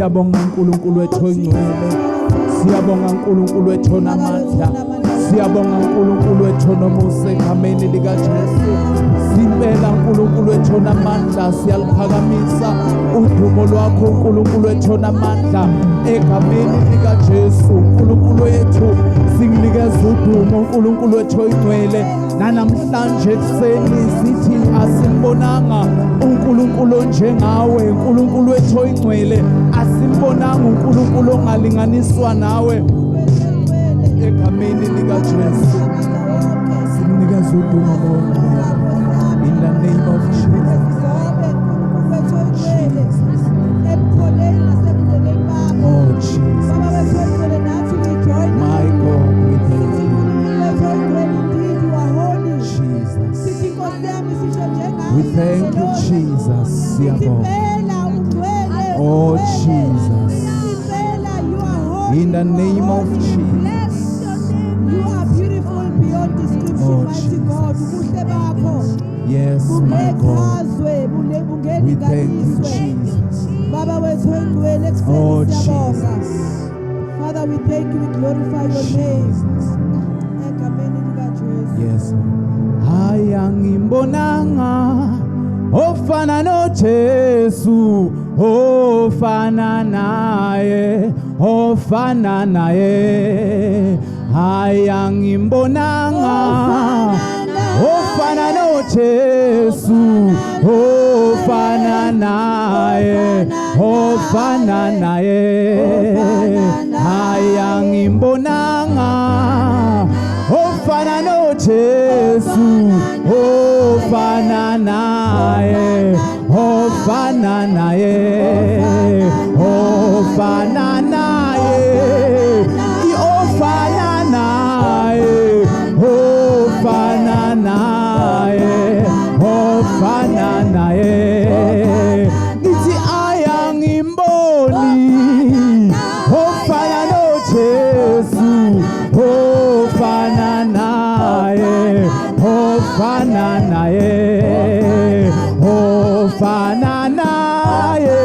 Siyabonga uNkulunkulu wethu oyingcwele. Siyabonga uNkulunkulu wethu onamandla. Siyabonga uNkulunkulu wethu onomusa egameni likaJesu. Simpela uNkulunkulu wethu onamandla siyaliphakamisa udumo lwakho uNkulunkulu wethu onamandla egameni likaJesu. uNkulunkulu wethu singinikeza udumo uNkulunkulu wethu oyingcwele. Namhlanje ekseni sithi asimbonanga uNkulunkulu njengawe. uNkulunkulu wethu oyingcwele asimbonanga uNkulunkulu ongalinganiswa nawe egameni likaJesu. Singinikeza udumo bonke in the name of Jesus. Oh Jesus, my God, we thank you. Jesus, we thank you, Jesus. Oh Jesus, in the name of Jesus. You are beautiful beyond description, mighty God. Yes, my God. We thank you, Jesus. Oh Jesus. Father, we thank you, we glorify your name. Yes. Hayangimbonanga ofana no Jesu, ofana naye, ofana naye. Hayangimbonanga ofana no Jesu, ofana naye, ofana naye. Hayangimbonanga ofana no Jesu, ofana naye, ofana naye, ofana naye, ofana naye, ofana naye, ofana naye. Ngithi ayangimboni ofana no Jesu, ofana naye, ofana naye, ofana naye,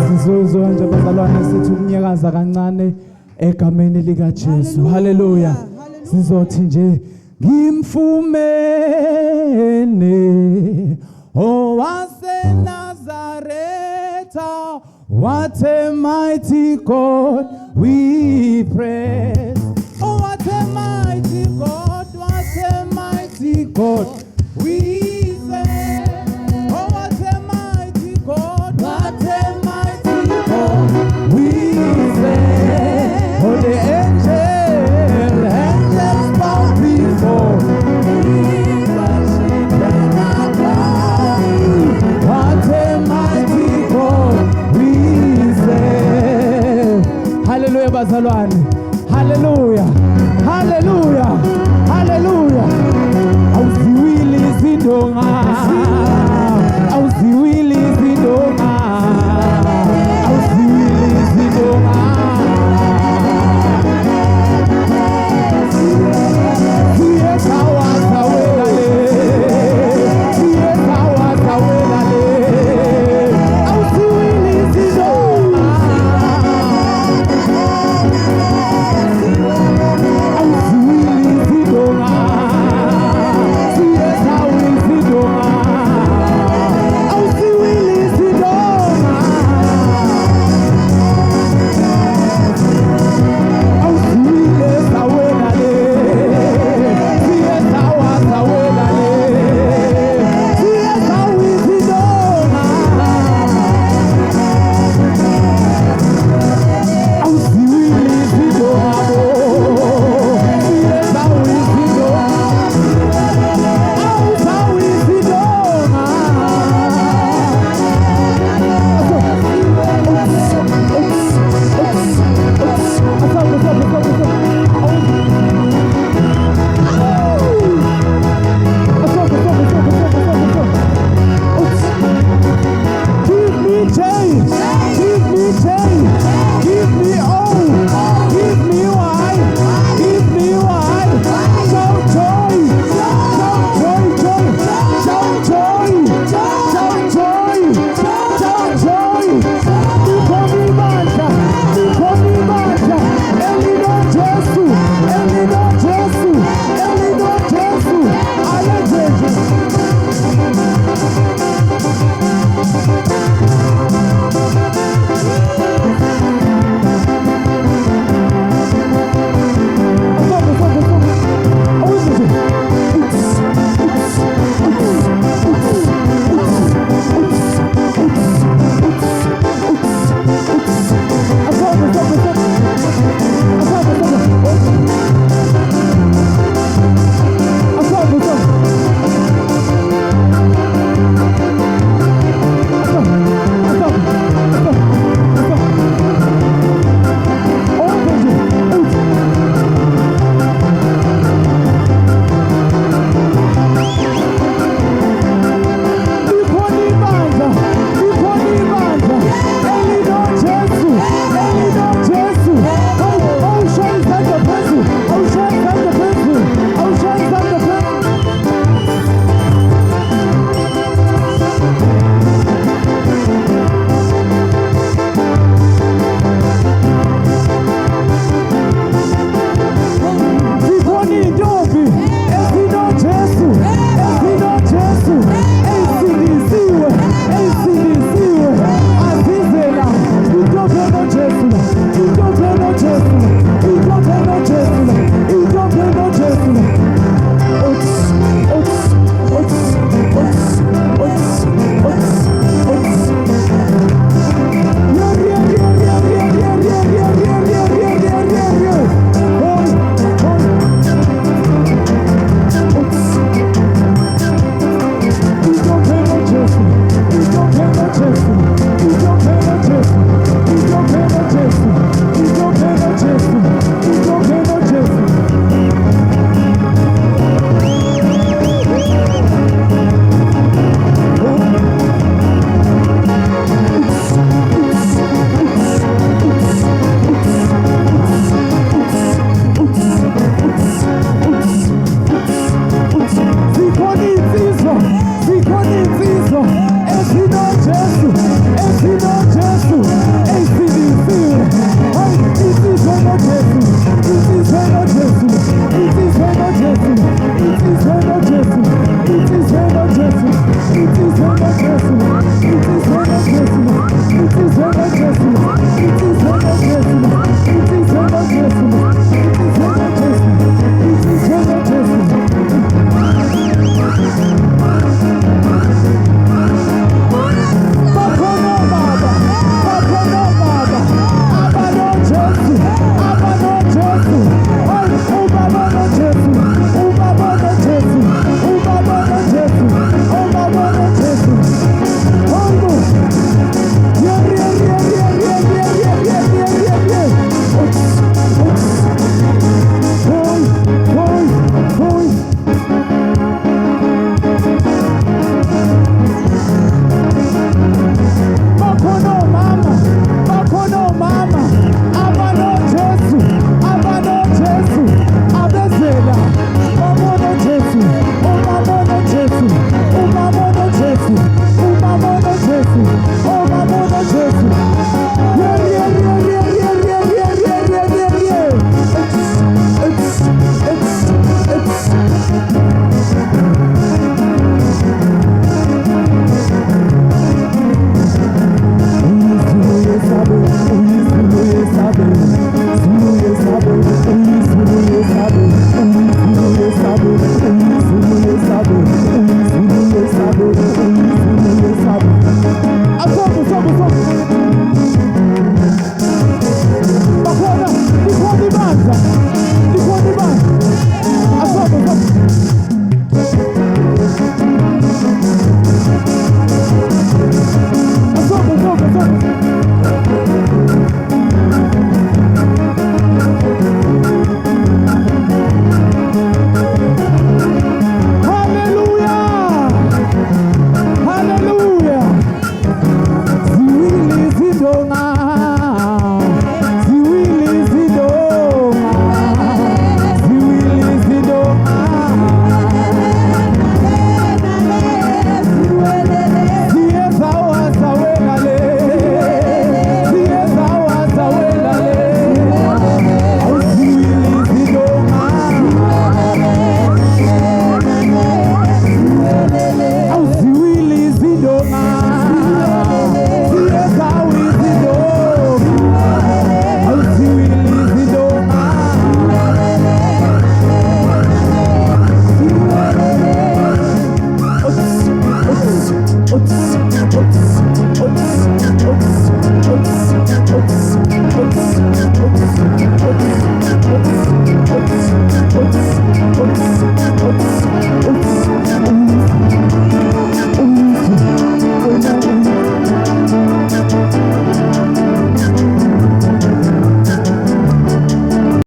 Sizozwa nje bazalwane sithi ukunyakaza kancane egameni lika Jesu. Haleluya. Sizothi nje ngimfumene owase Nazareta, what a mighty God we praise. Oh, what a mighty God, what a mighty God we serve. Oh, what a mighty God, what a mighty God we serve. Oh, the angels bow before Him, worship and adore. What a mighty God we serve. Hallelujah, bazalwane. Hallelujah. Hallelujah. Hallelujah. Awuziwili izindonga.